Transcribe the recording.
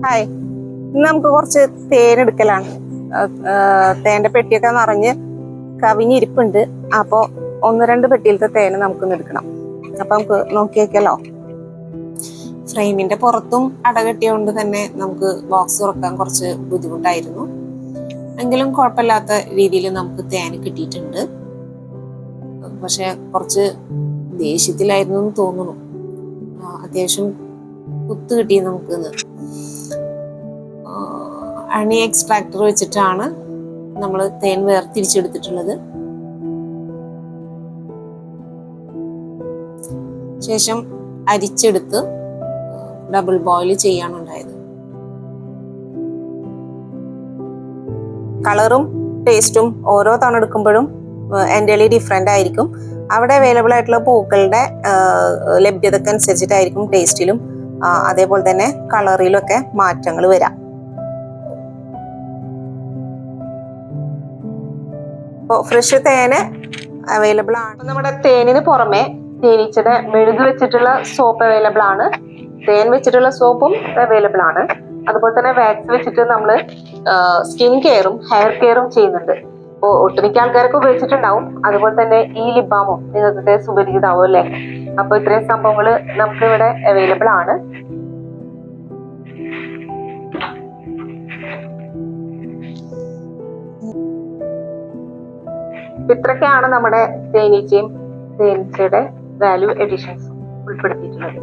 Hi, ഇന്ന് നമുക്ക് കുറച്ച് തേൻ എടുക്കലാണ്. തേന്റെ പെട്ടിയൊക്കെ നിറഞ്ഞ് കവിഞ്ഞിരിപ്പുണ്ട്. അപ്പോൾ 1-2 പെട്ടിയിലത്തെ തേന് നമുക്കൊന്ന് എടുക്കണം. അപ്പൊ നമുക്ക് നോക്കിയേക്കല്ലോ. ഫ്രെയിമിന്റെ പുറത്തും അടകെട്ടിയോണ്ട് തന്നെ നമുക്ക് ബോക്സ് തുറക്കാൻ കുറച്ച് ബുദ്ധിമുട്ടായിരുന്നു. എങ്കിലും കുഴപ്പമില്ലാത്ത രീതിയിൽ നമുക്ക് തേൻ കിട്ടിയിട്ടുണ്ട്. പക്ഷെ കുറച്ച് ദേഷ്യത്തിലായിരുന്നു എന്ന് തോന്നുന്നു. അത്യാവശ്യം കുത്ത് കിട്ടി നമുക്ക്. ഹണി എക്സ്ട്രാക്ടർ വെച്ചിട്ടാണ് നമ്മൾ തേൻ വേർതിരിച്ചെടുത്തിട്ടുള്ളത്. ശേഷം അരിച്ചെടുത്ത് ഡബിൾ ബോയിൽ ചെയ്യാനുണ്ടായത്. കളറും ടേസ്റ്റും ഓരോ തവണ എടുക്കുമ്പോഴും എൻ്റെ ഡിഫറെൻ്റ് ആയിരിക്കും. അവിടെ അവൈലബിൾ ആയിട്ടുള്ള പൂക്കളുടെ ലഭ്യതക്ക് അനുസരിച്ചിട്ടായിരിക്കും ടേസ്റ്റിലും അതേപോലെ തന്നെ കളറിലൊക്കെ മാറ്റങ്ങൾ വരാം. ഫ്രഷ് തേന് അവൈലബിൾ ആണ്. നമ്മുടെ തേനിന് പുറമെ തേനീച്ചയുടെ മെഴുക് വെച്ചിട്ടുള്ള സോപ്പ് അവൈലബിൾ ആണ്. തേൻ വെച്ചിട്ടുള്ള സോപ്പും അവൈലബിൾ ആണ്. അതുപോലെ തന്നെ വാക്സ് വെച്ചിട്ട് നമ്മൾ സ്കിൻ കെയറും ഹെയർ കെയറും ചെയ്യുന്നുണ്ട്. അപ്പോൾ ഒട്ടുമിക്ക ആൾക്കാരൊക്കെ ഉപയോഗിച്ചിട്ടുണ്ടാവും. അതുപോലെ തന്നെ ഈ ലിബാമും നിങ്ങൾക്ക് സുപരിചിതമാവും അല്ലേ? അപ്പൊ ഇത്രയും സംഭവങ്ങൾ നമുക്ക് ഇവിടെ അവൈലബിൾ ആണ്. ഇത്രയൊക്കെയാണ് നമ്മുടെ തേനീച്ചയും തേനീച്ചയുടെ വാല്യൂ എഡിഷൻസും ഉൾപ്പെടുത്തിയിട്ടുള്ളത്.